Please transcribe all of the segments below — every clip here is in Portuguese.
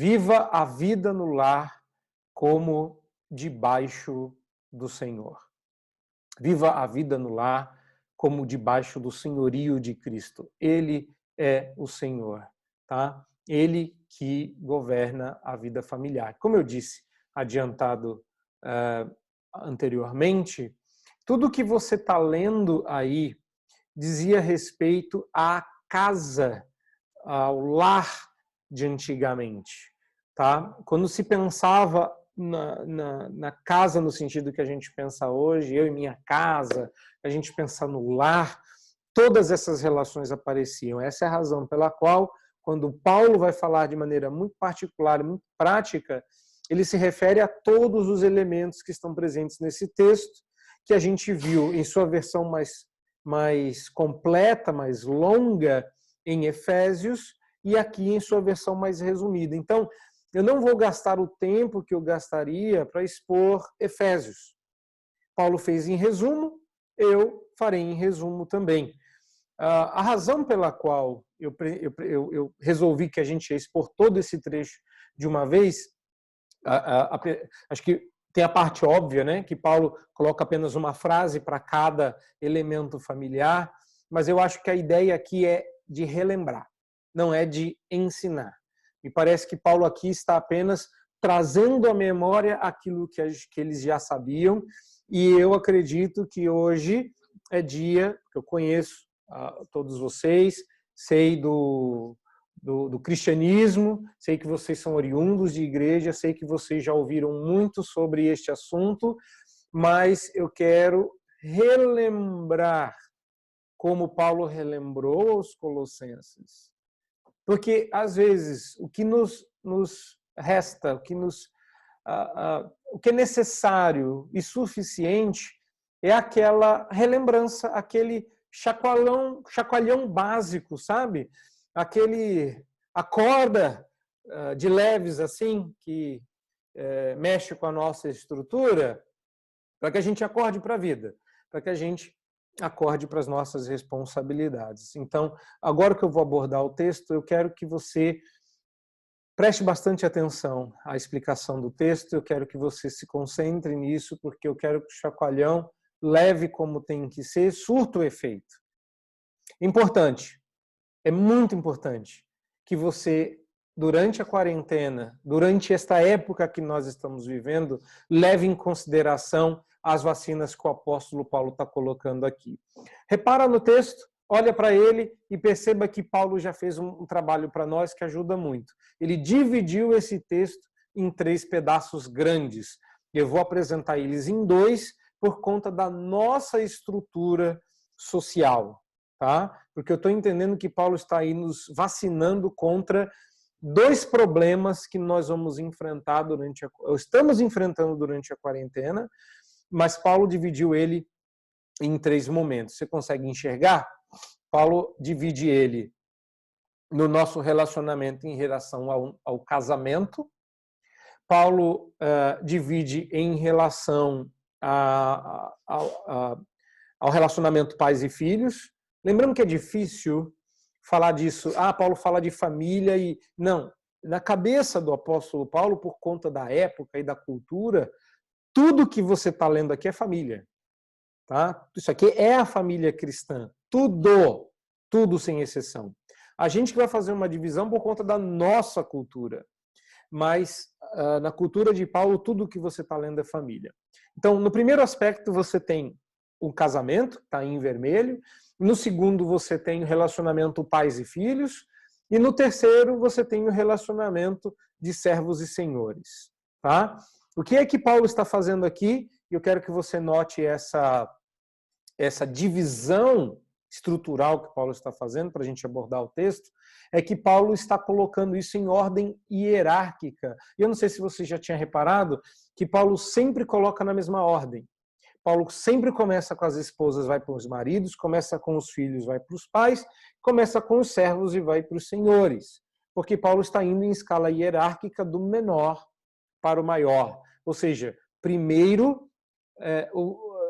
Viva a vida no lar como debaixo do Senhor. Viva a vida no lar como debaixo do senhorio de Cristo. Ele é o Senhor, tá? Ele que governa a vida familiar. Como eu disse, adiantado anteriormente, tudo que você está lendo aí dizia respeito à casa, ao lar de antigamente, tá? Quando se pensava na casa no sentido que a gente pensa hoje, eu e minha casa, a gente pensa no lar, todas essas relações apareciam. Essa é a razão pela qual, quando Paulo vai falar de maneira muito particular, muito prática, ele se refere a todos os elementos que estão presentes nesse texto, que a gente viu em sua versão mais completa, mais longa, em Efésios, e aqui em sua versão mais resumida. Então, eu não vou gastar o tempo que eu gastaria para expor Efésios. Paulo fez em resumo, eu farei em resumo também. A razão pela qual eu resolvi que a gente ia expor todo esse trecho de uma vez, acho que tem a parte óbvia, né, que Paulo coloca apenas uma frase para cada elemento familiar, mas eu acho que a ideia aqui é de relembrar, não é de ensinar. Me parece que Paulo aqui está apenas trazendo à memória aquilo que eles já sabiam, e eu acredito que hoje é dia, que eu conheço todos vocês, sei do cristianismo, sei que vocês são oriundos de igreja, sei que vocês já ouviram muito sobre este assunto, mas eu quero relembrar como Paulo relembrou aos Colossenses. Porque, às vezes, o que nos resta, o que é necessário e suficiente é aquela relembrança, aquele chacoalhão básico, sabe? Aquele acorda de leves assim, que mexe com a nossa estrutura, para que a gente acorde para a vida, para que a gente acorde para as nossas responsabilidades. Então, agora que eu vou abordar o texto, eu quero que você preste bastante atenção à explicação do texto, eu quero que você se concentre nisso, porque eu quero que o chacoalhão leve como tem que ser, surta o efeito. Importante, é muito importante que você, durante a quarentena, durante esta época que nós estamos vivendo, leve em consideração as vacinas que o apóstolo Paulo está colocando aqui. Repara no texto, olha para ele e perceba que Paulo já fez um trabalho para nós que ajuda muito. Ele dividiu esse texto em 3 pedaços grandes. Eu vou apresentar eles em 2 por conta da nossa estrutura social, tá? Porque eu estou entendendo que Paulo está aí nos vacinando contra 2 problemas que nós vamos enfrentar estamos enfrentando durante a quarentena, mas Paulo dividiu ele em 3 momentos. Você consegue enxergar? Paulo divide ele no nosso relacionamento em relação ao casamento. Paulo divide em relação ao relacionamento pais e filhos. Lembrando que é difícil falar disso. Paulo fala de família e... Não, na cabeça do apóstolo Paulo, por conta da época e da cultura, tudo que você está lendo aqui é família. Tá? Isso aqui é a família cristã. Tudo sem exceção. A gente que vai fazer uma divisão por conta da nossa cultura. Mas na cultura de Paulo, tudo que você está lendo é família. Então, no primeiro aspecto, você tem o casamento, está em vermelho. No segundo, você tem o relacionamento pais e filhos. E no terceiro, você tem o relacionamento de servos e senhores. Tá? O que é que Paulo está fazendo aqui? Eu quero que você note essa divisão estrutural que Paulo está fazendo para a gente abordar o texto, é que Paulo está colocando isso em ordem hierárquica. E eu não sei se você já tinha reparado que Paulo sempre coloca na mesma ordem. Paulo sempre começa com as esposas, vai para os maridos, começa com os filhos, vai para os pais, começa com os servos e vai para os senhores. Porque Paulo está indo em escala hierárquica do menor para o maior. Ou seja, primeiro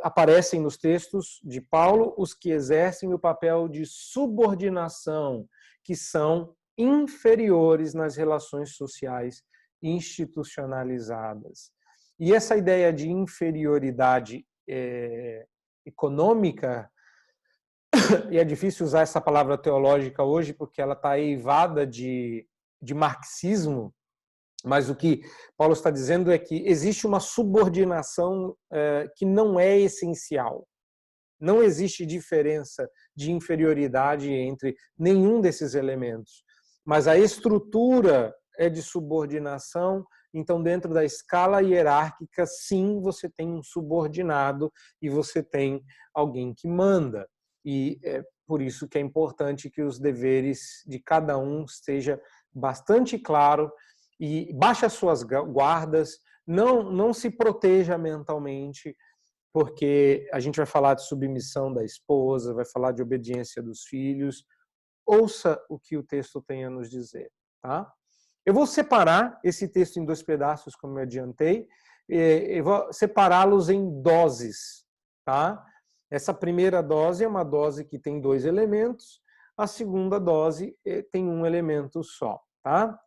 aparecem nos textos de Paulo os que exercem o papel de subordinação, que são inferiores nas relações sociais institucionalizadas. E essa ideia de inferioridade econômica, e é difícil usar essa palavra teológica hoje porque ela está eivada de marxismo, mas o que Paulo está dizendo é que existe uma subordinação que não é essencial. Não existe diferença de inferioridade entre nenhum desses elementos. Mas a estrutura é de subordinação, então dentro da escala hierárquica, sim, você tem um subordinado e você tem alguém que manda. E é por isso que é importante que os deveres de cada um esteja bastante claro e baixe as suas guardas, não se proteja mentalmente, porque a gente vai falar de submissão da esposa, vai falar de obediência dos filhos. Ouça o que o texto tem a nos dizer, tá? Eu vou separar esse texto em 2 pedaços, como eu adiantei, eu vou separá-los em doses, tá? Essa primeira dose é uma dose que tem 2 elementos, a segunda dose tem um elemento só, tá?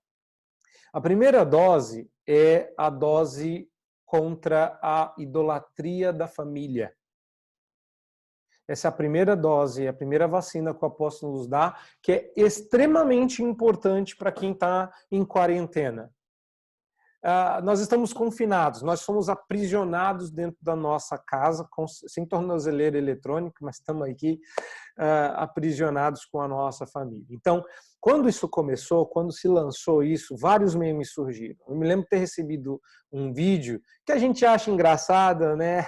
A primeira dose é a dose contra a idolatria da família. Essa é a primeira dose, a primeira vacina que o apóstolo nos dá, que é extremamente importante para quem está em quarentena. Nós estamos confinados, nós somos aprisionados dentro da nossa casa, sem tornozeleira eletrônica, mas estamos aqui aprisionados com a nossa família. Então, quando isso começou, quando se lançou isso, vários memes surgiram. Eu me lembro de ter recebido um vídeo que a gente acha engraçado, né?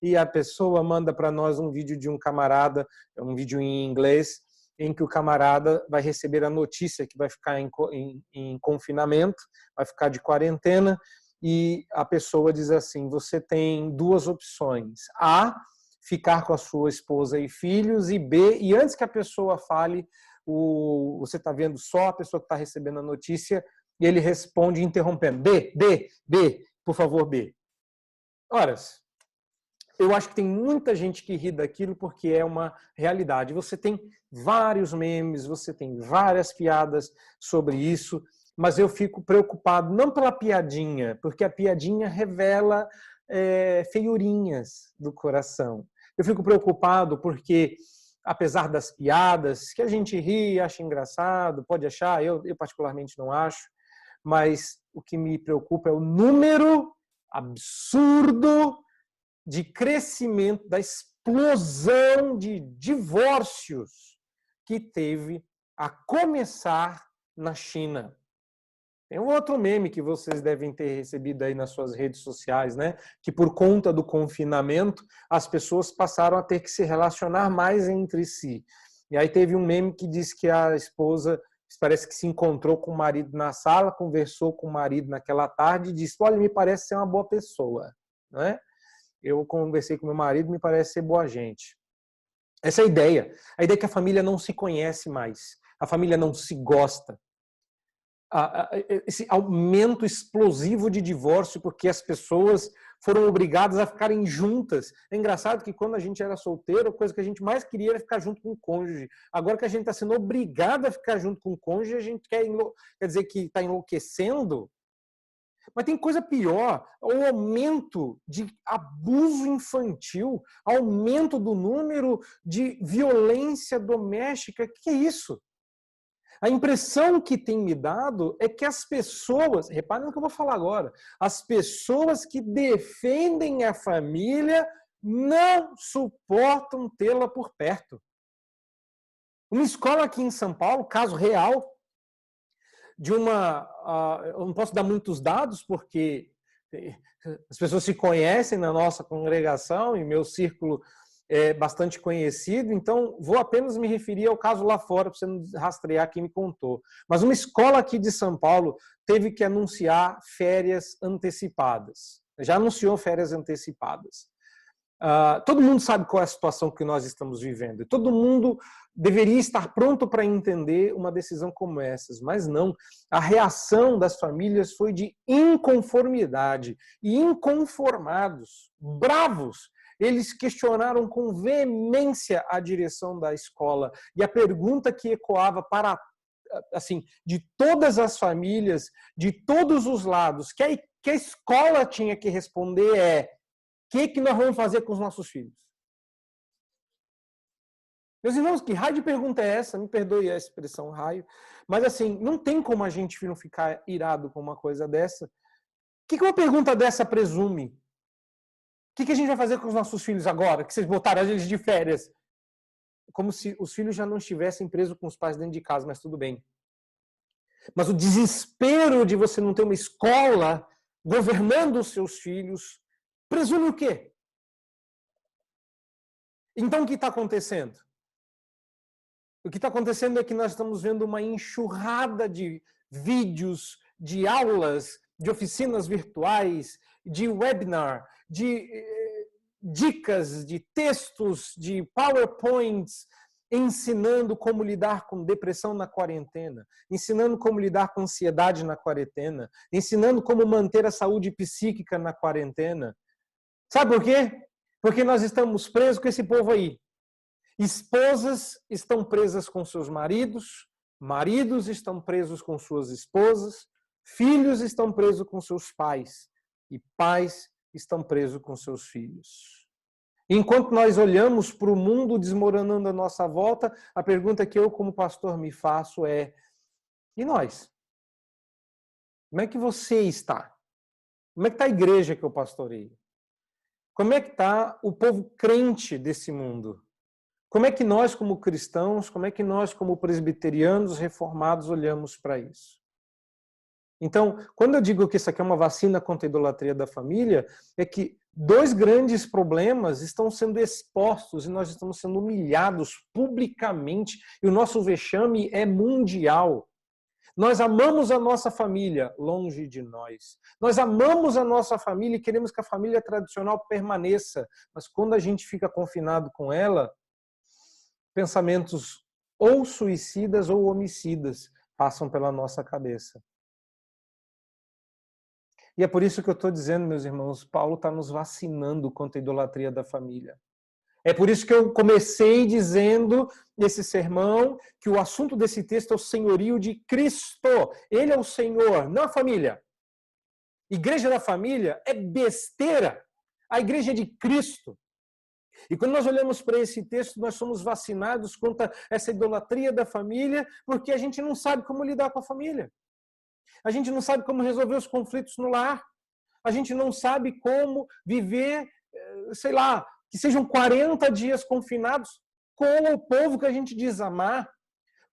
E a pessoa manda para nós um vídeo de um camarada, um vídeo em inglês, em que o camarada vai receber a notícia que vai ficar em confinamento, vai ficar de quarentena, e a pessoa diz assim, você tem 2 opções. A, ficar com a sua esposa e filhos, e B, e antes que a pessoa fale, você está vendo só a pessoa que está recebendo a notícia, e ele responde interrompendo, B, por favor, B. Ora, eu acho que tem muita gente que ri daquilo porque é uma realidade. Você tem vários memes, você tem várias piadas sobre isso, mas eu fico preocupado não pela piadinha, porque a piadinha revela feiurinhas do coração. Eu fico preocupado porque, apesar das piadas, que a gente ri, acha engraçado, pode achar, eu particularmente não acho, mas o que me preocupa é o número absurdo de crescimento, da explosão de divórcios que teve a começar na China. Tem um outro meme que vocês devem ter recebido aí nas suas redes sociais, né? Que por conta do confinamento, as pessoas passaram a ter que se relacionar mais entre si. E aí teve um meme que diz que a esposa parece que se encontrou com o marido na sala, conversou com o marido naquela tarde e disse, olha, me parece ser uma boa pessoa, não é? Eu conversei com meu marido, me parece ser boa gente. Essa é a ideia que a família não se conhece mais, a família não se gosta. Esse aumento explosivo de divórcio porque as pessoas foram obrigadas a ficarem juntas. É engraçado que quando a gente era solteiro, a coisa que a gente mais queria era ficar junto com o cônjuge. Agora que a gente está sendo obrigado a ficar junto com o cônjuge, a gente quer dizer que está enlouquecendo. Mas tem coisa pior, o aumento de abuso infantil, aumento do número de violência doméstica. O que é isso? A impressão que tem me dado é que as pessoas, reparem no que eu vou falar agora, as pessoas que defendem a família não suportam tê-la por perto. Uma escola aqui em São Paulo, caso real, de uma... eu não posso dar muitos dados, porque as pessoas se conhecem na nossa congregação e meu círculo é bastante conhecido, então vou apenas me referir ao caso lá fora, para você não rastrear quem me contou. Mas uma escola aqui de São Paulo teve que anunciar férias antecipadas. Já anunciou férias antecipadas. Todo mundo sabe qual é a situação que nós estamos vivendo. Todo mundo deveria estar pronto para entender uma decisão como essa, mas não. A reação das famílias foi de inconformidade e inconformados, bravos. Eles questionaram com veemência a direção da escola. E a pergunta que ecoava para assim, de todas as famílias, de todos os lados, que a escola tinha que responder é: o que nós vamos fazer com os nossos filhos? Meus irmãos, que raio de pergunta é essa? Me perdoe a expressão raio, mas assim, não tem como a gente não ficar irado com uma coisa dessa. O que uma pergunta dessa presume? O que a gente vai fazer com os nossos filhos agora, que vocês botaram eles de férias? Como se os filhos já não estivessem presos com os pais dentro de casa, mas tudo bem. Mas o desespero de você não ter uma escola governando os seus filhos presume o quê? Então, o que está acontecendo? O que está acontecendo é que nós estamos vendo uma enxurrada de vídeos, de aulas, de oficinas virtuais, de webinar, de dicas, de textos, de PowerPoints, ensinando como lidar com depressão na quarentena, ensinando como lidar com ansiedade na quarentena, ensinando como manter a saúde psíquica na quarentena. Sabe por quê? Porque nós estamos presos com esse povo aí. Esposas estão presas com seus maridos, maridos estão presos com suas esposas, filhos estão presos com seus pais e pais estão presos com seus filhos. Enquanto nós olhamos para o mundo desmoronando à nossa volta, a pergunta que eu, como pastor, me faço é: e nós? Como é que você está? Como é que está a igreja que eu pastoreio? Como é que está o povo crente desse mundo? Como é que nós, como cristãos, como é que nós, como presbiterianos reformados, olhamos para isso? Então, quando eu digo que isso aqui é uma vacina contra a idolatria da família, é que dois grandes problemas estão sendo expostos e nós estamos sendo humilhados publicamente e o nosso vexame é mundial. Nós amamos a nossa família longe de nós. Nós amamos a nossa família e queremos que a família tradicional permaneça, mas quando a gente fica confinado com ela, pensamentos ou suicidas ou homicidas passam pela nossa cabeça. E é por isso que eu estou dizendo, meus irmãos, Paulo está nos vacinando contra a idolatria da família. É por isso que eu comecei dizendo nesse sermão que o assunto desse texto é o senhorio de Cristo. Ele é o Senhor, não a família. Igreja da família é besteira. A igreja é de Cristo. E quando nós olhamos para esse texto, nós somos vacinados contra essa idolatria da família, porque a gente não sabe como lidar com a família. A gente não sabe como resolver os conflitos no lar. A gente não sabe como viver, sei lá, que sejam 40 dias confinados com o povo que a gente diz amar,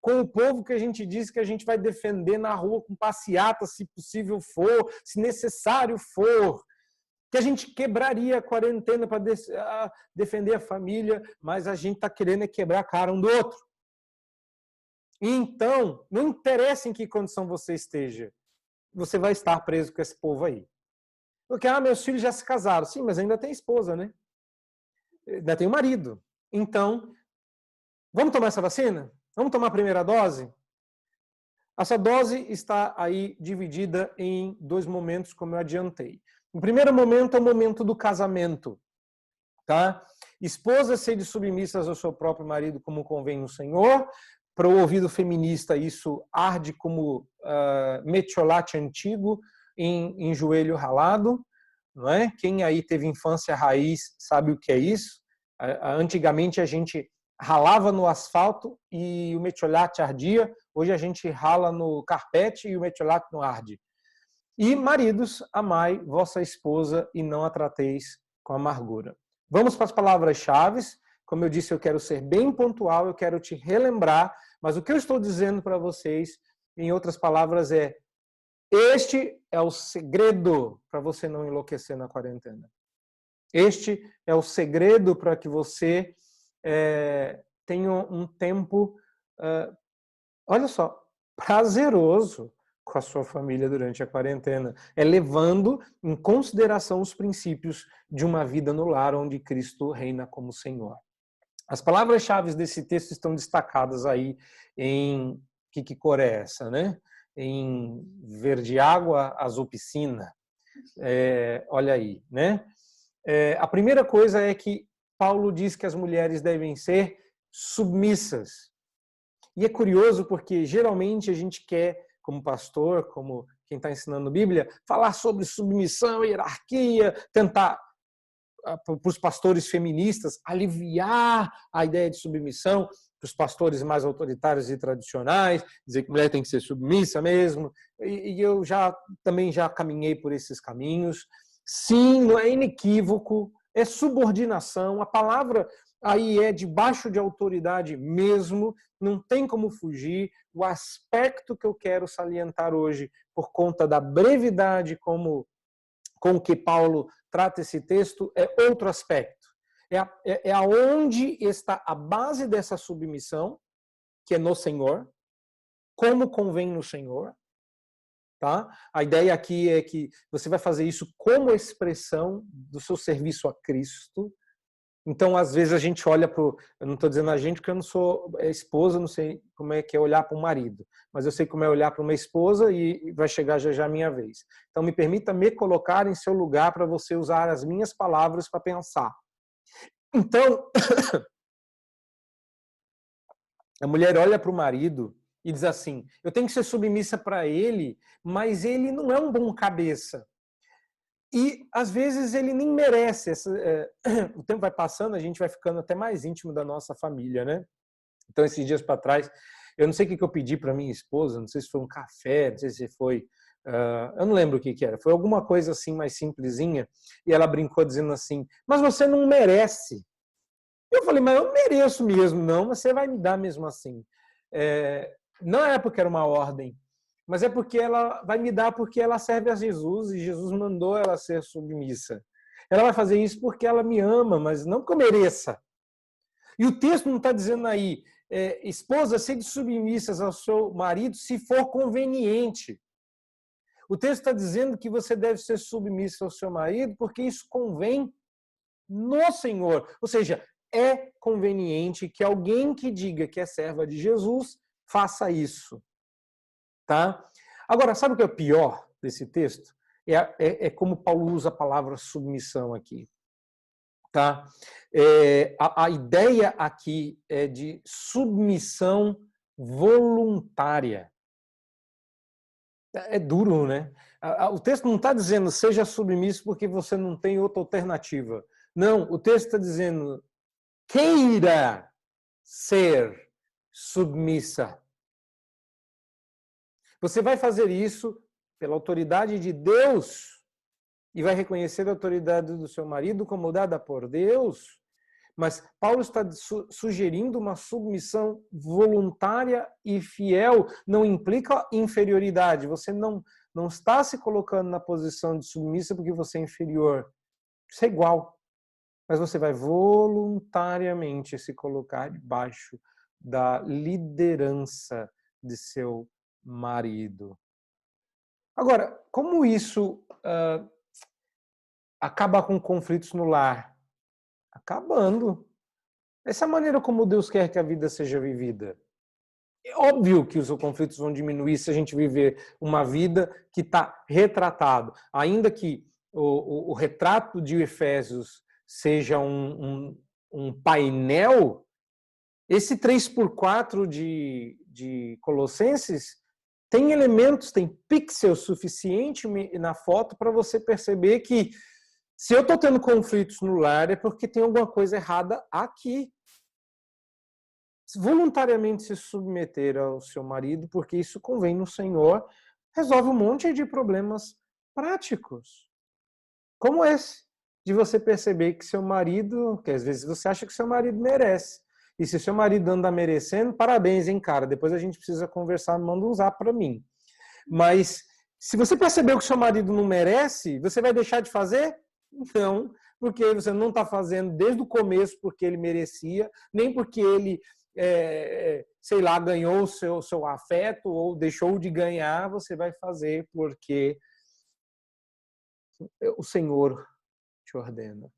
com o povo que a gente diz que a gente vai defender na rua com passeata, se possível for, se necessário for. Que a gente quebraria a quarentena para defender a família, mas a gente está querendo quebrar a cara um do outro. Então, não interessa em que condição você esteja, você vai estar preso com esse povo aí. Porque, meus filhos já se casaram. Sim, mas ainda tem esposa, né? Ainda tem o marido. Então, vamos tomar essa vacina? Vamos tomar a primeira dose? Essa dose está aí dividida em dois momentos, como eu adiantei. O primeiro momento é o momento do casamento, tá? Esposas sejam submissas ao seu próprio marido como convém no Senhor. Para o ouvido feminista, isso arde como metiolate antigo em joelho ralado, não é? Quem aí teve infância raiz sabe o que é isso. Antigamente a gente ralava no asfalto e o metiolate ardia. Hoje a gente rala no carpete e o metiolate não arde. E maridos, amai vossa esposa e não a trateis com amargura. Vamos para as palavras-chave. Como eu disse, eu quero ser bem pontual, eu quero te relembrar, mas o que eu estou dizendo para vocês, em outras palavras, é: este é o segredo para você não enlouquecer na quarentena. Este é o segredo para que você tenha um tempo, olha só, prazeroso com a sua família durante a quarentena. É levando em consideração os princípios de uma vida no lar onde Cristo reina como Senhor. As palavras-chave desse texto estão destacadas aí em que cor é essa, né? Em verde água, azul piscina. Olha aí, né? A primeira coisa é que Paulo diz que as mulheres devem ser submissas. E é curioso porque geralmente a gente quer, como pastor, como quem está ensinando Bíblia, falar sobre submissão, hierarquia, tentar, para os pastores feministas, aliviar a ideia de submissão, para os pastores mais autoritários e tradicionais, dizer que mulher tem que ser submissa mesmo. E eu também já caminhei por esses caminhos. Sim, não é inequívoco, é subordinação. A palavra aí é debaixo de autoridade mesmo, não tem como fugir. O aspecto que eu quero salientar hoje, por conta da brevidade com que Paulo trata esse texto, é outro aspecto. É aonde está a base dessa submissão, que é no Senhor, como convém no Senhor. Tá? A ideia aqui é que você vai fazer isso como expressão do seu serviço a Cristo. Então, às vezes, a gente olha para o... Eu não estou dizendo a gente porque eu não sou esposa, não sei como é que é olhar para um marido. Mas eu sei como é olhar para uma esposa e vai chegar já a minha vez. Então, me permita me colocar em seu lugar para você usar as minhas palavras para pensar. Então, a mulher olha para o marido e diz assim, eu tenho que ser submissa para ele, mas ele não é um bom cabeça. E, às vezes, ele nem merece. O tempo vai passando, a gente vai ficando até mais íntimo da nossa família, né? Então, esses dias para trás, eu não sei o que eu pedi para minha esposa, não sei se foi um café, não sei se foi... eu não lembro o que era. Foi alguma coisa assim mais simplesinha. E ela brincou dizendo assim, mas você não merece. Eu falei, mas eu não mereço mesmo, não, mas você vai me dar mesmo assim. Não é porque era uma ordem, mas é porque ela vai me dar porque ela serve a Jesus e Jesus mandou ela ser submissa. Ela vai fazer isso porque ela me ama, mas não que eu mereça. E o texto não está dizendo aí, esposa, sede submissas ao seu marido se for conveniente. O texto está dizendo que você deve ser submissa ao seu marido porque isso convém no Senhor. Ou seja, é conveniente que alguém que diga que é serva de Jesus faça isso. Tá? Agora, sabe o que é o pior desse texto? É como Paulo usa a palavra submissão aqui. Tá? A ideia aqui é de submissão voluntária. É duro, né? O texto não está dizendo seja submisso porque você não tem outra alternativa. Não, o texto está dizendo queira ser submissa. Você vai fazer isso pela autoridade de Deus e vai reconhecer a autoridade do seu marido como dada por Deus. Mas Paulo está sugerindo uma submissão voluntária e fiel. Não implica inferioridade. Você não está se colocando na posição de submissa porque você é inferior. Isso é igual. Mas você vai voluntariamente se colocar debaixo da liderança de seu marido. Agora, como isso acaba com conflitos no lar? Acabando. Essa é a maneira como Deus quer que a vida seja vivida. É óbvio que os conflitos vão diminuir se a gente viver uma vida que está retratado. Ainda que o retrato de Efésios seja um painel, esse 3x4 de Colossenses tem elementos, tem pixels suficiente na foto para você perceber que se eu estou tendo conflitos no lar é porque tem alguma coisa errada aqui. Voluntariamente se submeter ao seu marido, porque isso convém no Senhor, resolve um monte de problemas práticos. Como esse, de você perceber que seu marido, que às vezes você acha que seu marido merece. E se seu marido anda merecendo, parabéns, hein, cara. Depois a gente precisa conversar, manda um zap para mim. Mas se você percebeu que seu marido não merece, você vai deixar de fazer? Não, porque você não está fazendo desde o começo porque ele merecia, nem porque ele, sei lá, ganhou o seu afeto ou deixou de ganhar, você vai fazer porque o Senhor te ordena.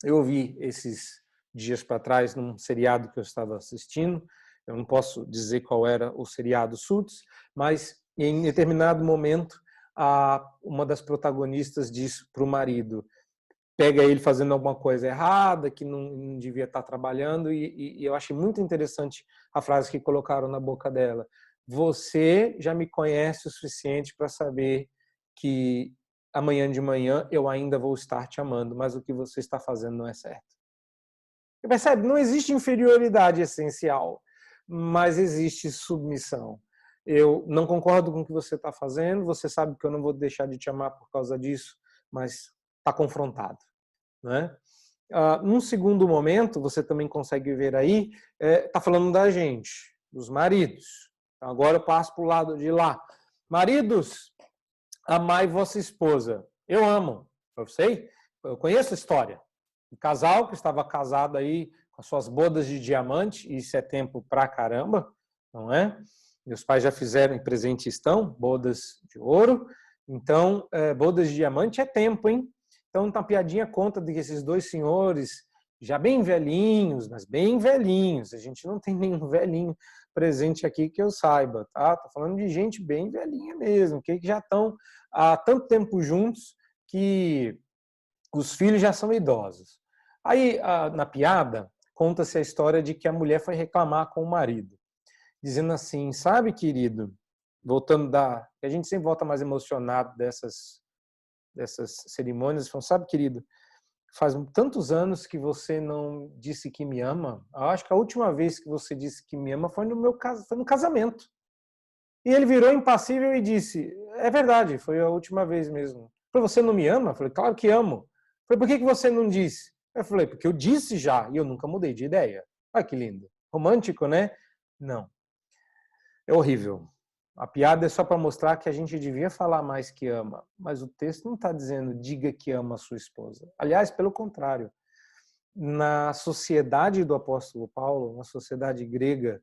Eu ouvi esses dias para trás num seriado que eu estava assistindo, eu não posso dizer qual era o seriado Suits, mas em determinado momento uma das protagonistas diz para o marido, pega ele fazendo alguma coisa errada, que não devia estar trabalhando, e eu achei muito interessante a frase que colocaram na boca dela. Você já me conhece o suficiente para saber que amanhã de manhã eu ainda vou estar te amando, mas o que você está fazendo não é certo. Você percebe? Não existe inferioridade essencial, mas existe submissão. Eu não concordo com o que você está fazendo, você sabe que eu não vou deixar de te amar por causa disso, mas está confrontado, né? Num segundo momento, você também consegue ver aí, está falando da gente, dos maridos. Então, agora eu passo para o lado de lá. Maridos, amai vossa esposa. Eu amo, eu sei, eu conheço a história. Um casal que estava casado aí com as suas bodas de diamante, e isso é tempo pra caramba, não é? Meus pais já fizeram e presente estão, bodas de ouro. Então, bodas de diamante é tempo, hein? Então, uma piadinha conta de que esses dois senhores, já bem velhinhos, mas bem velhinhos, a gente não tem nenhum velhinho presente aqui que eu saiba, tá? Tô falando de gente bem velhinha mesmo, que já estão há tanto tempo juntos que os filhos já são idosos. Aí, na piada, conta-se a história de que a mulher foi reclamar com o marido, dizendo assim, sabe, querido, voltando a gente sempre volta mais emocionado dessas cerimônias, falando, sabe, querido, faz tantos anos que você não disse que me ama, eu acho que a última vez que você disse que me ama foi no casamento. E ele virou impassível e disse, é verdade, foi a última vez mesmo. Eu falei, você não me ama? Eu falei, claro que amo. Eu falei, por que você não disse? Eu falei, porque eu disse já e eu nunca mudei de ideia. Olha que lindo. Romântico, né? Não. É horrível. A piada é só para mostrar que a gente devia falar mais que ama, mas o texto não está dizendo diga que ama a sua esposa. Aliás, pelo contrário. Na sociedade do apóstolo Paulo, na sociedade grega,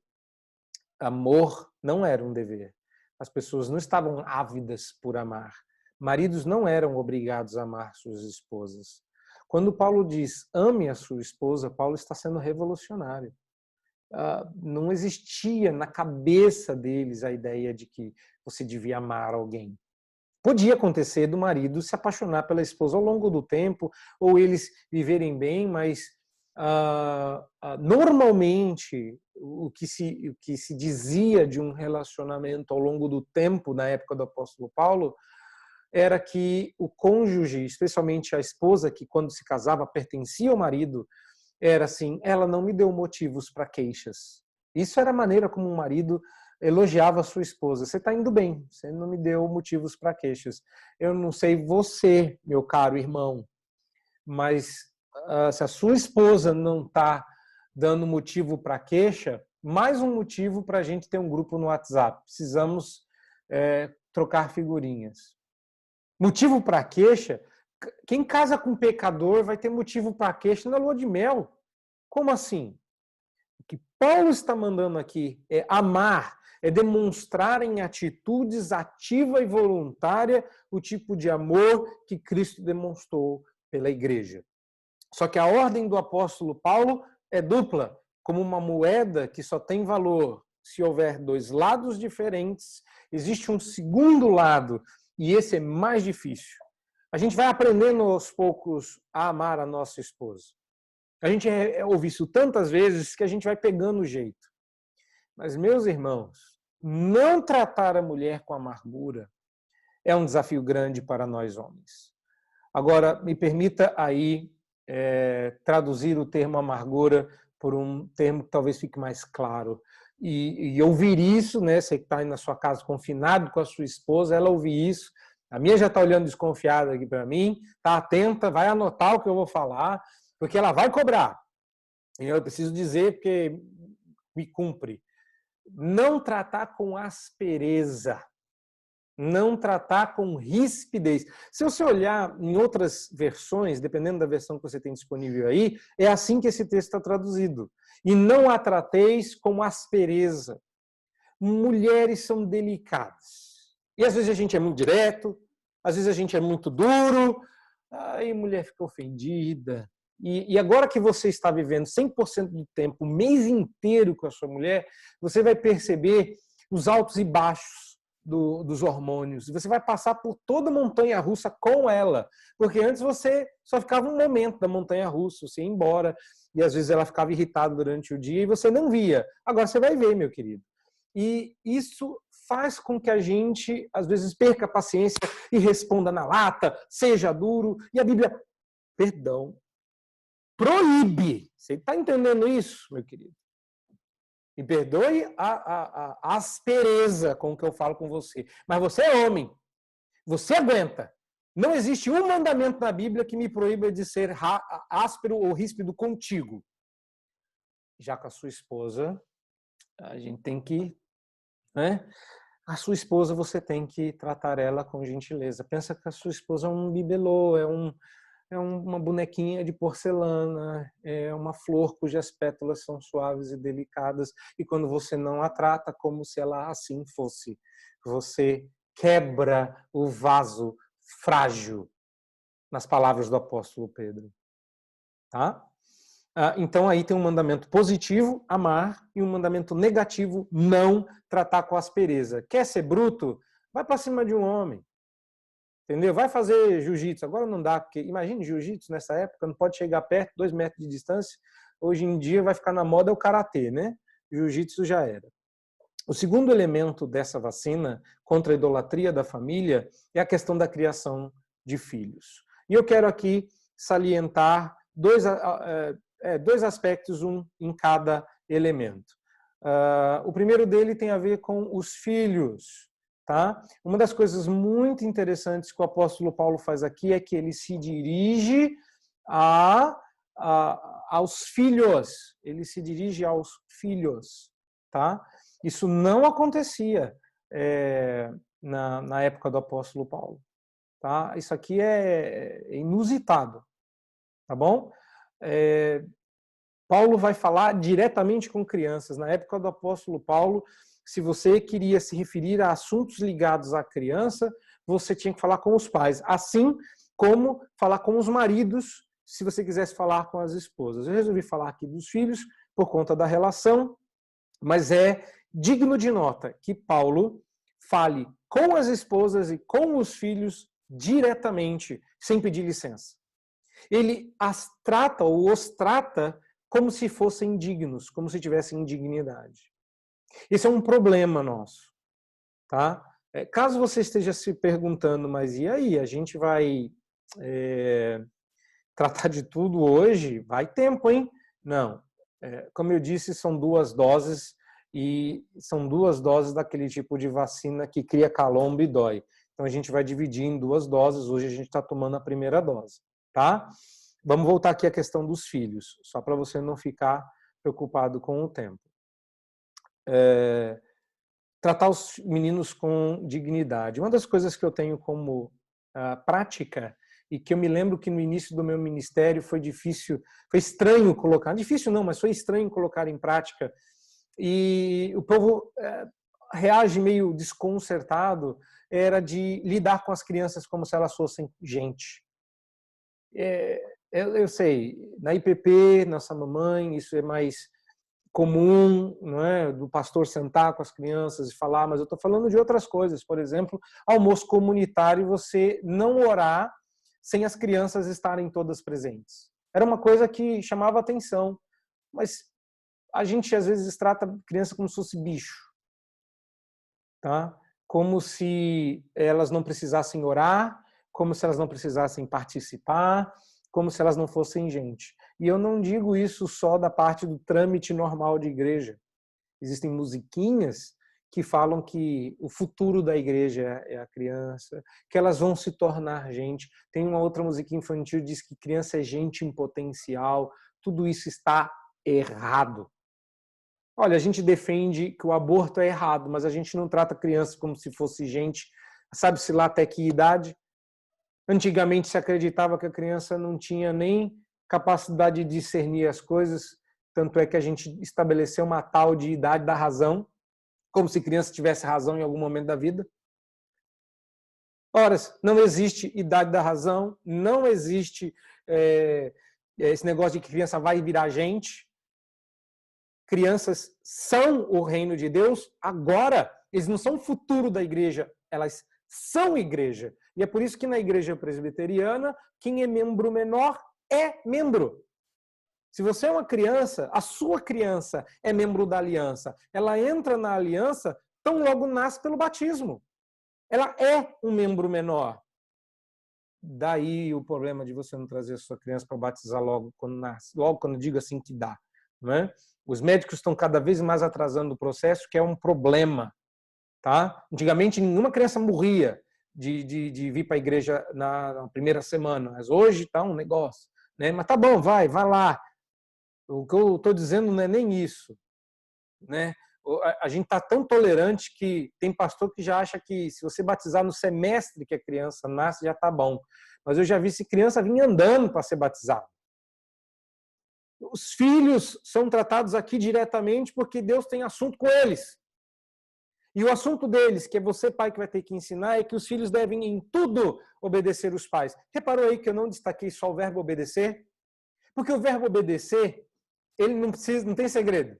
amor não era um dever. As pessoas não estavam ávidas por amar. Maridos não eram obrigados a amar suas esposas. Quando Paulo diz ame a sua esposa, Paulo está sendo revolucionário. Não existia na cabeça deles a ideia de que você devia amar alguém. Podia acontecer do marido se apaixonar pela esposa ao longo do tempo, ou eles viverem bem, mas normalmente o que se dizia de um relacionamento ao longo do tempo, na época do apóstolo Paulo, era que o cônjuge, especialmente a esposa, que quando se casava pertencia ao marido, era assim, ela não me deu motivos para queixas. Isso era a maneira como um marido elogiava a sua esposa. Você está indo bem, você não me deu motivos para queixas. Eu não sei você, meu caro irmão, mas se a sua esposa não está dando motivo para queixa, mais um motivo para a gente ter um grupo no WhatsApp. Precisamos trocar figurinhas. Motivo para queixa? Quem casa com pecador vai ter motivo para queixa na lua de mel. Como assim? O que Paulo está mandando aqui é amar, é demonstrar em atitudes ativa e voluntária o tipo de amor que Cristo demonstrou pela igreja. Só que a ordem do apóstolo Paulo é dupla, como uma moeda que só tem valor se houver dois lados diferentes, existe um segundo lado, e esse é mais difícil. A gente vai aprendendo aos poucos a amar a nossa esposa. A gente ouve isso tantas vezes que a gente vai pegando o jeito. Mas, meus irmãos, não tratar a mulher com amargura é um desafio grande para nós homens. Agora, me permita aí traduzir o termo amargura por um termo que talvez fique mais claro. E ouvir isso, né? Você que está aí na sua casa confinado com a sua esposa, ela ouvir isso. A minha já está olhando desconfiada aqui para mim, está atenta, vai anotar o que eu vou falar, porque ela vai cobrar. E eu preciso dizer porque me cumpre. Não tratar com aspereza. Não tratar com rispidez. Se você olhar em outras versões, dependendo da versão que você tem disponível aí, é assim que esse texto está traduzido. E não a trateis com aspereza. Mulheres são delicadas. E às vezes a gente é muito direto, às vezes a gente é muito duro, aí a mulher fica ofendida. E agora que você está vivendo 100% do tempo, o mês inteiro com a sua mulher, você vai perceber os altos e baixos dos hormônios. Você vai passar por toda a montanha-russa com ela. Porque antes você só ficava um momento da montanha-russa, você ia embora, e às vezes ela ficava irritada durante o dia e você não via. Agora você vai ver, meu querido. E isso faz com que a gente, às vezes, perca a paciência e responda na lata, seja duro. E a Bíblia, perdão, proíbe. Você está entendendo isso, meu querido? Me perdoe a aspereza com que eu falo com você. Mas você é homem. Você aguenta. Não existe um mandamento na Bíblia que me proíba de ser áspero ou ríspido contigo. Já com a sua esposa, a gente tem que... né? A sua esposa, você tem que tratar ela com gentileza. Pensa que a sua esposa é um bibelô, é uma bonequinha de porcelana, é uma flor cujas pétalas são suaves e delicadas, e quando você não a trata como se ela assim fosse, você quebra o vaso frágil, nas palavras do apóstolo Pedro. Tá? Então aí tem um mandamento positivo, amar, e um mandamento negativo, não tratar com aspereza. Quer ser bruto? Vai para cima de um homem. Entendeu? Vai fazer jiu-jitsu. Agora não dá, porque imagine jiu-jitsu nessa época, não pode chegar perto, 2 metros de distância. Hoje em dia vai ficar na moda o karatê, né? Jiu-jitsu já era. O segundo elemento dessa vacina contra a idolatria da família é a questão da criação de filhos. E eu quero aqui salientar dois aspectos, um em cada elemento. O primeiro dele tem a ver com os filhos. Tá? Uma das coisas muito interessantes que o apóstolo Paulo faz aqui é que ele se dirige aos filhos. Ele se dirige aos filhos. Tá? Isso não acontecia na época do apóstolo Paulo. Tá? Isso aqui é inusitado. Tá bom? Paulo vai falar diretamente com crianças. Na época do apóstolo Paulo, se você queria se referir a assuntos ligados à criança, você tinha que falar com os pais, assim como falar com os maridos, se você quisesse falar com as esposas. Eu resolvi falar aqui dos filhos por conta da relação, mas é digno de nota que Paulo fale com as esposas e com os filhos diretamente, sem pedir licença. Ele as trata ou os trata como se fossem dignos, como se tivessem indignidade. Isso é um problema nosso, tá? Caso você esteja se perguntando, mas e aí, a gente vai tratar de tudo hoje? Vai tempo, hein? Não. Como eu disse, são 2 doses e são 2 doses daquele tipo de vacina que cria calombo e dói. Então a gente vai dividir em 2 doses. Hoje a gente está tomando a primeira dose, tá? Vamos voltar aqui à questão dos filhos, só para você não ficar preocupado com o tempo. Tratar os meninos com dignidade. Uma das coisas que eu tenho como prática e que eu me lembro que no início do meu ministério foi difícil, foi estranho colocar, difícil não, mas foi estranho colocar em prática, e o povo reage meio desconcertado, era de lidar com as crianças como se elas fossem gente. Eu sei, na IPP, nossa mamãe, isso é mais comum, não é? Do pastor sentar com as crianças e falar, mas eu estou falando de outras coisas. Por exemplo, almoço comunitário, você não orar sem as crianças estarem todas presentes. Era uma coisa que chamava atenção, mas a gente às vezes trata a criança como se fosse bicho, tá? Como se elas não precisassem orar, como se elas não precisassem participar, como se elas não fossem gente. E eu não digo isso só da parte do trâmite normal de igreja. Existem musiquinhas que falam que o futuro da igreja é a criança, que elas vão se tornar gente. Tem uma outra musiquinha infantil que diz que criança é gente em potencial. Tudo isso está errado. Olha, a gente defende que o aborto é errado, mas a gente não trata a criança como se fosse gente. Sabe-se lá até que idade? Antigamente se acreditava que a criança não tinha nem capacidade de discernir as coisas, tanto é que a gente estabeleceu uma tal de idade da razão, como se criança tivesse razão em algum momento da vida. Ora, não existe idade da razão, não existe esse negócio de que criança vai virar gente. Crianças são o reino de Deus agora. Eles não são o futuro da igreja, elas são igreja. E é por isso que na igreja presbiteriana, quem é membro menor é membro. Se você é uma criança, a sua criança é membro da aliança. Ela entra na aliança, tão logo nasce pelo batismo. Ela é um membro menor. Daí o problema de você não trazer a sua criança para batizar logo quando nasce. Logo quando eu digo assim que dá. Não é? Os médicos estão cada vez mais atrasando o processo, que é um problema. Tá? Antigamente, nenhuma criança morria de vir para a igreja na primeira semana. Mas hoje está um negócio. Né? Mas tá bom, vai lá. O que eu estou dizendo não é nem isso. Né? A gente está tão tolerante que tem pastor que já acha que se você batizar no semestre que a criança nasce, já está bom. Mas eu já vi se criança vir andando para ser batizado. Os filhos são tratados aqui diretamente porque Deus tem assunto com eles. E o assunto deles, que é você, pai, que vai ter que ensinar, é que os filhos devem em tudo obedecer os pais. Reparou aí que eu não destaquei só o verbo obedecer? Porque o verbo obedecer, ele não tem segredo.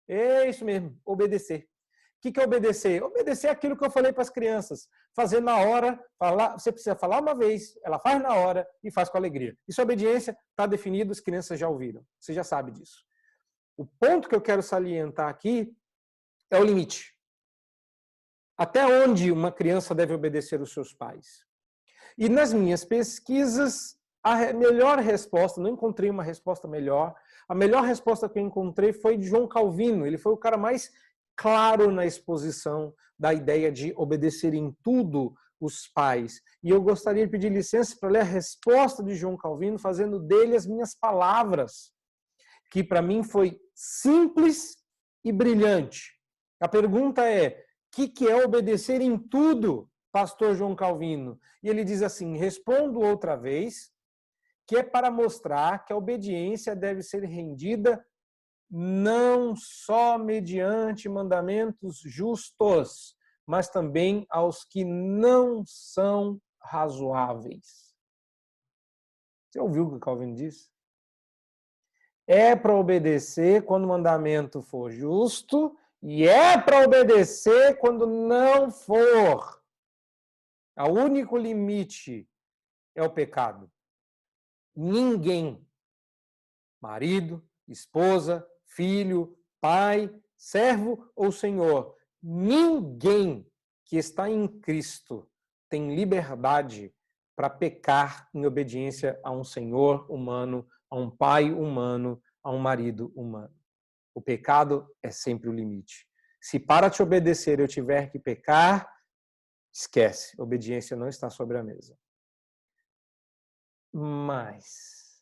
É isso mesmo, obedecer. O que é obedecer? Obedecer é aquilo que eu falei para as crianças. Fazer na hora, você precisa falar uma vez, ela faz na hora e faz com alegria. Isso é obediência, está definido, as crianças já ouviram. Você já sabe disso. O ponto que eu quero salientar aqui é o limite. Até onde uma criança deve obedecer os seus pais? E nas minhas pesquisas, a melhor resposta, não encontrei uma resposta melhor, a melhor resposta que eu encontrei foi de João Calvino. Ele foi o cara mais claro na exposição da ideia de obedecer em tudo os pais. E eu gostaria de pedir licença para ler a resposta de João Calvino, fazendo dele as minhas palavras, que para mim foi simples e brilhante. A pergunta é: o que é obedecer em tudo, pastor João Calvino? E ele diz assim: respondo outra vez, que é para mostrar que a obediência deve ser rendida não só mediante mandamentos justos, mas também aos que não são razoáveis. Você ouviu o que o Calvino disse? É para obedecer quando o mandamento for justo e é para obedecer quando não for. O único limite é o pecado. Ninguém, marido, esposa, filho, pai, servo ou senhor, ninguém que está em Cristo tem liberdade para pecar em obediência a um senhor humano, a um pai humano, a um marido humano. O pecado é sempre o limite. Se para te obedecer eu tiver que pecar, esquece, obediência não está sobre a mesa. Mas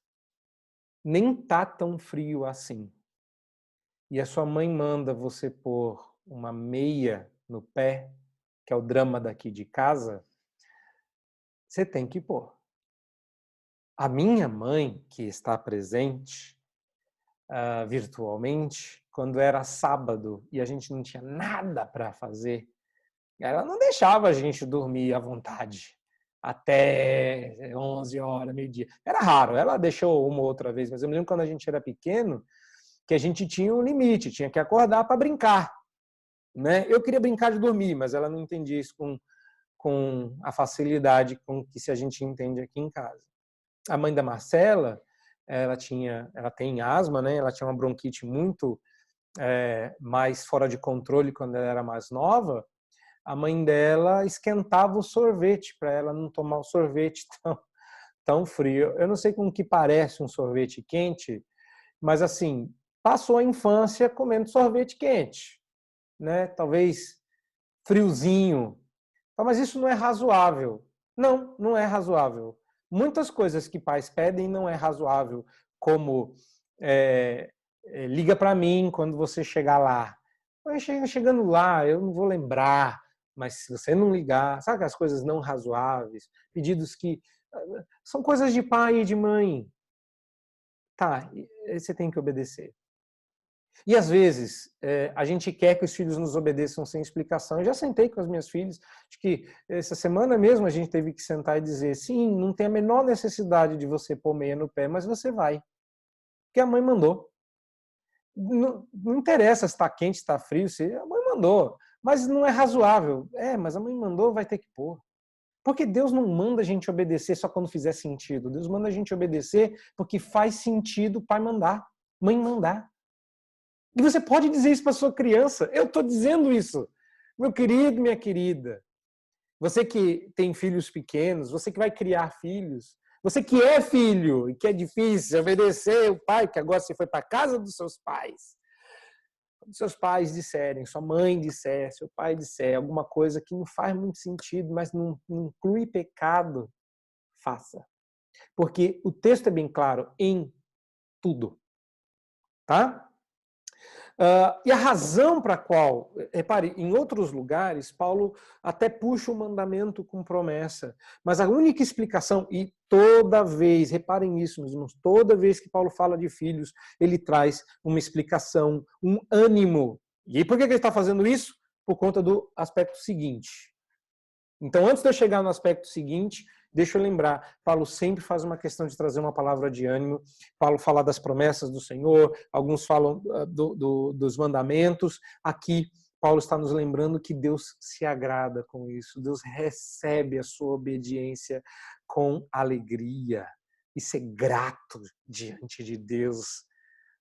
nem tá tão frio assim. E a sua mãe manda você pôr uma meia no pé, que é o drama daqui de casa, você tem que pôr. A minha mãe, que está presente virtualmente, quando era sábado e a gente não tinha nada para fazer, ela não deixava a gente dormir à vontade até 11 horas, meio-dia. Era raro, ela deixou uma ou outra vez, mas eu me lembro quando a gente era pequeno, que a gente tinha um limite, tinha que acordar para brincar. Né? Eu queria brincar de dormir, mas ela não entendia isso com a facilidade com que se a gente entende aqui em casa. A mãe da Marcela, ela tem asma, né? Ela tinha uma bronquite muito mais fora de controle quando ela era mais nova. A mãe dela esquentava o sorvete para ela não tomar o sorvete tão frio. Eu não sei com que parece um sorvete quente, mas assim, passou a infância comendo sorvete quente, né? Talvez friozinho. Mas isso não é razoável. Não, não é razoável. Muitas coisas que pais pedem não é razoável, como liga para mim quando você chegar lá. Chegando lá, eu não vou lembrar, mas se você não ligar, sabe as coisas não razoáveis, pedidos que são coisas de pai e de mãe. Tá, você tem que obedecer. E às vezes a gente quer que os filhos nos obedeçam sem explicação. Eu já sentei com as minhas filhas, acho que essa semana mesmo a gente teve que sentar e dizer: sim, não tem a menor necessidade de você pôr meia no pé, mas você vai. Porque a mãe mandou. Não interessa se está quente, se está frio, a mãe mandou. mas não é razoável. Mas a mãe mandou, vai ter que pôr. Porque Deus não manda a gente obedecer só quando fizer sentido. Deus manda a gente obedecer porque faz sentido o pai mandar, mãe mandar. E você pode dizer isso para sua criança. Eu estou dizendo isso. Meu querido, minha querida. Você que tem filhos pequenos, você que vai criar filhos, você que é filho e que é difícil obedecer o pai, que agora você foi para a casa dos seus pais. Quando seus pais disserem, sua mãe disser, seu pai disser alguma coisa que não faz muito sentido, mas não inclui pecado, faça. Porque o texto é bem claro em tudo. Tá? E a razão para a qual, repare, em outros lugares, Paulo até puxa o mandamento com promessa, mas a única explicação, e toda vez, reparem nisso, meus irmãos, toda vez que Paulo fala de filhos, ele traz uma explicação, um ânimo. E por que ele está fazendo isso? Por conta do aspecto seguinte. Então, antes de eu chegar no aspecto seguinte, deixa eu lembrar, Paulo sempre faz uma questão de trazer uma palavra de ânimo. Paulo fala das promessas do Senhor, alguns falam dos mandamentos. Aqui, Paulo está nos lembrando que Deus se agrada com isso. Deus recebe a sua obediência com alegria. E ser grato diante de Deus.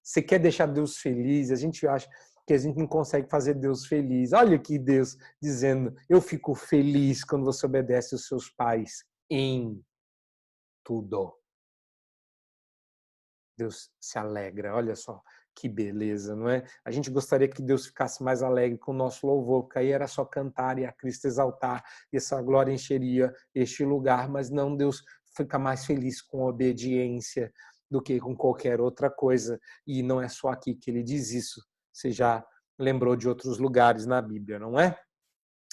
Você quer deixar Deus feliz? A gente acha que a gente não consegue fazer Deus feliz. Olha aqui Deus dizendo, eu fico feliz quando você obedece aos seus pais em tudo. Deus se alegra, olha só que beleza, não é? A gente gostaria que Deus ficasse mais alegre com o nosso louvor, porque aí era só cantar e a Cristo exaltar, e essa glória encheria este lugar, mas não, Deus fica mais feliz com a obediência do que com qualquer outra coisa, e não é só aqui que ele diz isso. Você já lembrou de outros lugares na Bíblia, não é?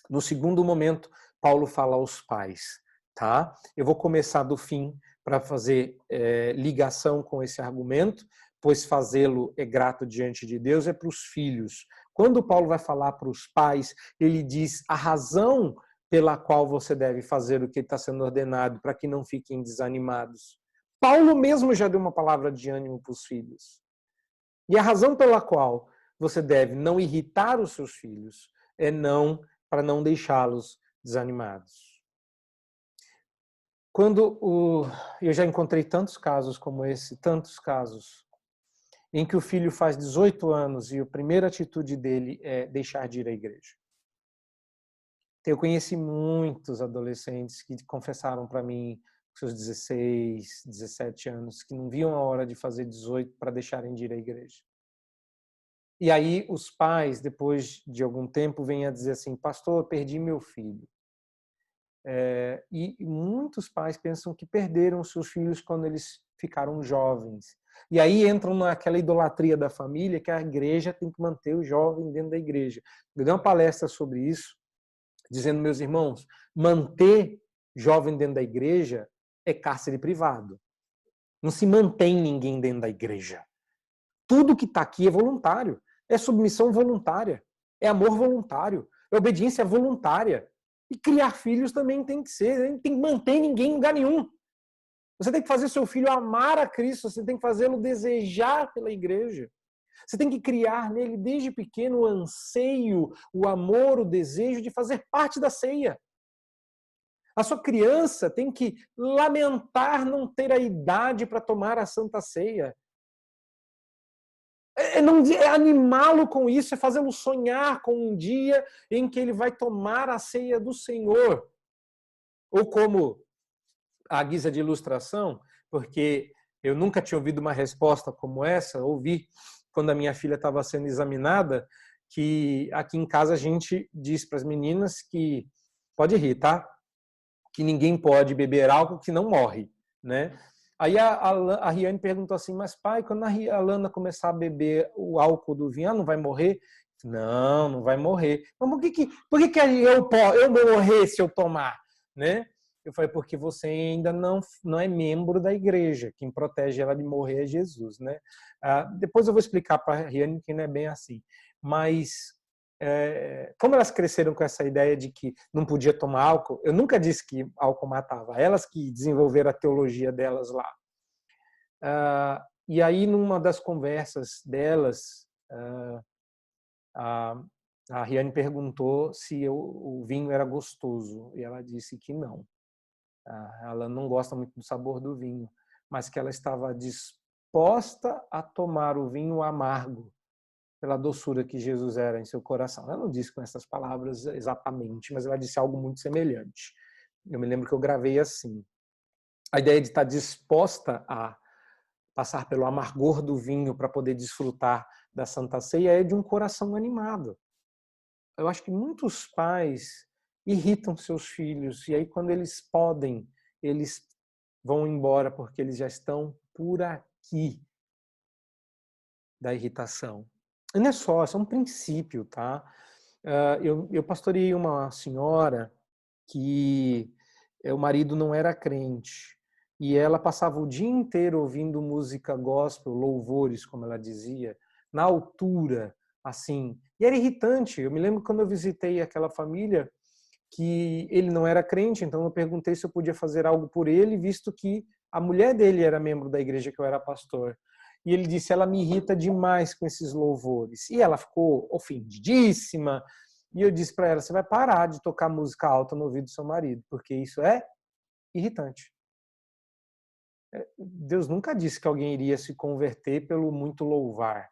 No segundo momento, Paulo fala aos pais, tá? Eu vou começar do fim para fazer ligação com esse argumento, pois fazê-lo é grato diante de Deus, é para os filhos. Quando Paulo vai falar para os pais, ele diz a razão pela qual você deve fazer o que está sendo ordenado, para que não fiquem desanimados. Paulo mesmo já deu uma palavra de ânimo para os filhos. E a razão pela qual você deve não irritar os seus filhos é para não deixá-los desanimados. Eu já encontrei tantos casos como esse, tantos casos, em que o filho faz 18 anos e a primeira atitude dele é deixar de ir à igreja. Eu conheci muitos adolescentes que confessaram para mim, com seus 16, 17 anos, que não viam a hora de fazer 18 para deixarem de ir à igreja. E aí os pais, depois de algum tempo, vêm a dizer assim, pastor, eu perdi meu filho. E muitos pais pensam que perderam seus filhos quando eles ficaram jovens. E aí entram naquela idolatria da família que a igreja tem que manter o jovem dentro da igreja. Eu dei uma palestra sobre isso, dizendo, meus irmãos, manter jovem dentro da igreja é cárcere privado. Não se mantém ninguém dentro da igreja. Tudo que está aqui é voluntário. É submissão voluntária. É amor voluntário. É obediência voluntária. E criar filhos também tem que ser. Não tem que manter ninguém em lugar nenhum. Você tem que fazer seu filho amar a Cristo. Você tem que fazê-lo desejar pela igreja. Você tem que criar nele desde pequeno o anseio, o amor, o desejo de fazer parte da ceia. A sua criança tem que lamentar não ter a idade para tomar a Santa Ceia. É animá-lo com isso, é fazê-lo sonhar com um dia em que ele vai tomar a ceia do Senhor. Ou como a guisa de ilustração, porque eu nunca tinha ouvido uma resposta como essa, ouvi quando a minha filha estava sendo examinada, que aqui em casa a gente diz para as meninas que, pode rir, tá? Que ninguém pode beber álcool que não morre, né? Aí a Riane perguntou assim, mas pai, quando a Lana começar a beber o álcool do vinho, ela não vai morrer? Não, não vai morrer. Mas por que eu vou morrer se eu tomar? Né? Eu falei, porque você ainda não é membro da igreja. Quem protege ela de morrer é Jesus. Né? Depois eu vou explicar para a Riane que não é bem assim. Mas como elas cresceram com essa ideia de que não podia tomar álcool, eu nunca disse que álcool matava, elas que desenvolveram a teologia delas lá. E aí, numa das conversas delas, A Riane perguntou se o vinho era gostoso e ela disse que não. Ela não gosta muito do sabor do vinho, mas que ela estava disposta a tomar o vinho amargo pela doçura que Jesus era em seu coração. Ela não disse com essas palavras exatamente, mas ela disse algo muito semelhante. Eu me lembro que eu gravei assim. A ideia de estar disposta a passar pelo amargor do vinho para poder desfrutar da Santa Ceia é de um coração animado. Eu acho que muitos pais irritam seus filhos e aí quando eles podem, eles vão embora porque eles já estão por aqui da irritação. E não é só, é um princípio, tá? Eu pastoreei uma senhora que o marido não era crente e ela passava o dia inteiro ouvindo música gospel, louvores, como ela dizia, na altura, assim. E era irritante. Eu me lembro quando eu visitei aquela família que ele não era crente, então eu perguntei se eu podia fazer algo por ele, visto que a mulher dele era membro da igreja que eu era pastor. E ele disse, ela me irrita demais com esses louvores. E ela ficou ofendidíssima. E eu disse para ela, você vai parar de tocar música alta no ouvido do seu marido, porque isso é irritante. Deus nunca disse que alguém iria se converter pelo muito louvar,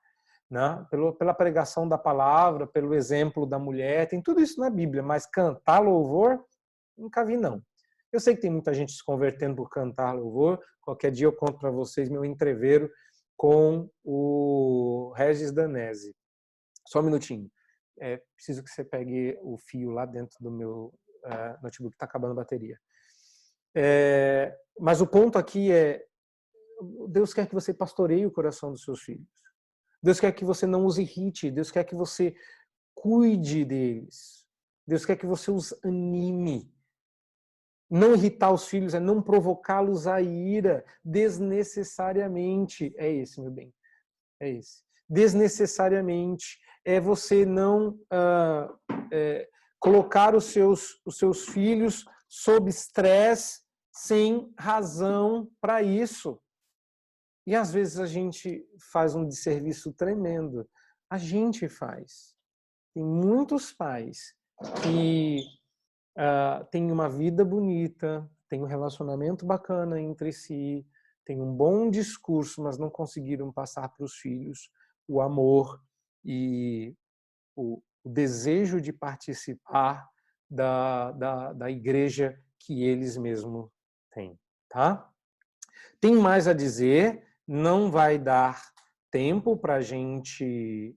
né? Pela pregação da palavra, pelo exemplo da mulher, tem tudo isso na Bíblia, mas cantar louvor, nunca vi não. Eu sei que tem muita gente se convertendo por cantar louvor, qualquer dia eu conto para vocês meu entreveiro com o Regis Danese. Só um minutinho. Preciso que você pegue o fio lá dentro do meu notebook, está acabando a bateria. Mas o ponto aqui é, Deus quer que você pastoreie o coração dos seus filhos. Deus quer que você não os irrite, Deus quer que você cuide deles. Deus quer que você os anime. Não irritar os filhos é não provocá-los a ira desnecessariamente. É esse, meu bem. É esse. Desnecessariamente. É você não colocar os seus filhos sob estresse sem razão para isso. E às vezes a gente faz um desserviço tremendo. A gente faz. Tem muitos pais que têm uma vida bonita, têm um relacionamento bacana entre si, têm um bom discurso, mas não conseguiram passar para os filhos o amor e o desejo de participar da igreja que eles mesmos têm. Tá? Tem mais a dizer, não vai dar tempo para a gente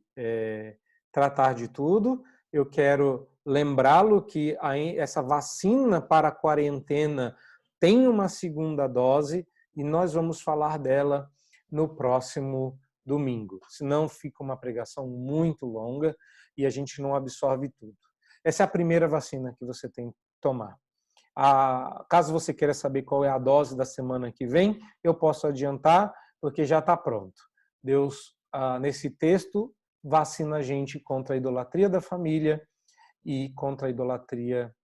tratar de tudo. Eu quero lembrá-lo que essa vacina para a quarentena tem uma segunda dose e nós vamos falar dela no próximo domingo. Senão fica uma pregação muito longa e a gente não absorve tudo. Essa é a primeira vacina que você tem que tomar. Caso você queira saber qual é a dose da semana que vem, eu posso adiantar, porque já está pronto. Deus, nesse texto, vacina a gente contra a idolatria da família e contra a idolatria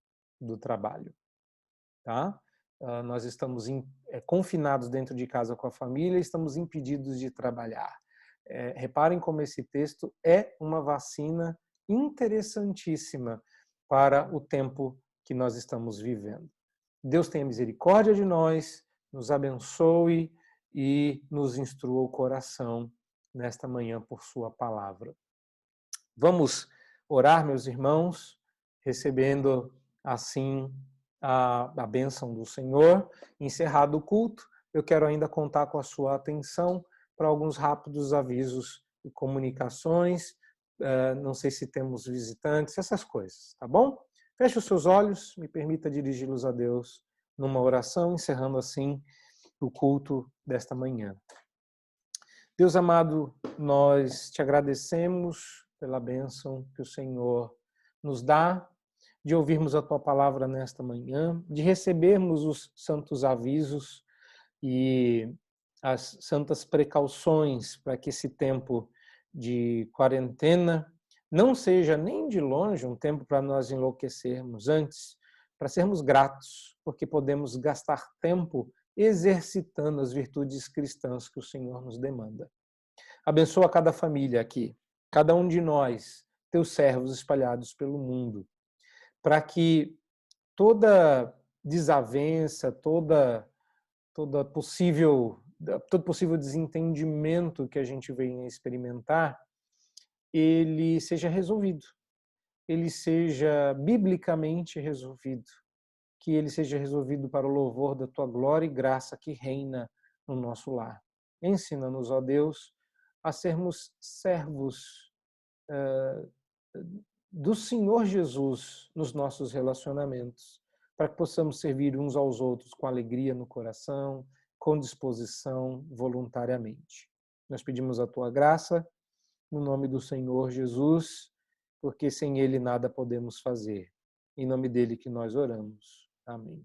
do trabalho. Tá? Nós estamos confinados dentro de casa com a família e estamos impedidos de trabalhar. Reparem como esse texto é uma vacina interessantíssima para o tempo que nós estamos vivendo. Deus tenha misericórdia de nós, nos abençoe e nos instrua o coração nesta manhã por sua palavra. Vamos orar, meus irmãos, recebendo assim a bênção do Senhor. Encerrado o culto, eu quero ainda contar com a sua atenção para alguns rápidos avisos e comunicações. Não sei se temos visitantes, essas coisas, tá bom? Feche os seus olhos, me permita dirigi-los a Deus numa oração, encerrando assim o culto desta manhã. Deus amado, nós te agradecemos pela bênção que o Senhor nos dá, de ouvirmos a tua palavra nesta manhã, de recebermos os santos avisos e as santas precauções para que esse tempo de quarentena não seja nem de longe um tempo para nós enlouquecermos, antes para sermos gratos, porque podemos gastar tempo exercitando as virtudes cristãs que o Senhor nos demanda. Abençoa cada família aqui, cada um de nós, teus servos espalhados pelo mundo, para que toda desavença, todo possível desentendimento que a gente venha experimentar, ele seja resolvido, ele seja biblicamente resolvido, que ele seja resolvido para o louvor da tua glória e graça que reina no nosso lar. Ensina-nos, ó Deus, a sermos servos do Senhor Jesus nos nossos relacionamentos, para que possamos servir uns aos outros com alegria no coração, com disposição, voluntariamente. Nós pedimos a tua graça, no nome do Senhor Jesus, porque sem ele nada podemos fazer. Em nome dele que nós oramos. Amém.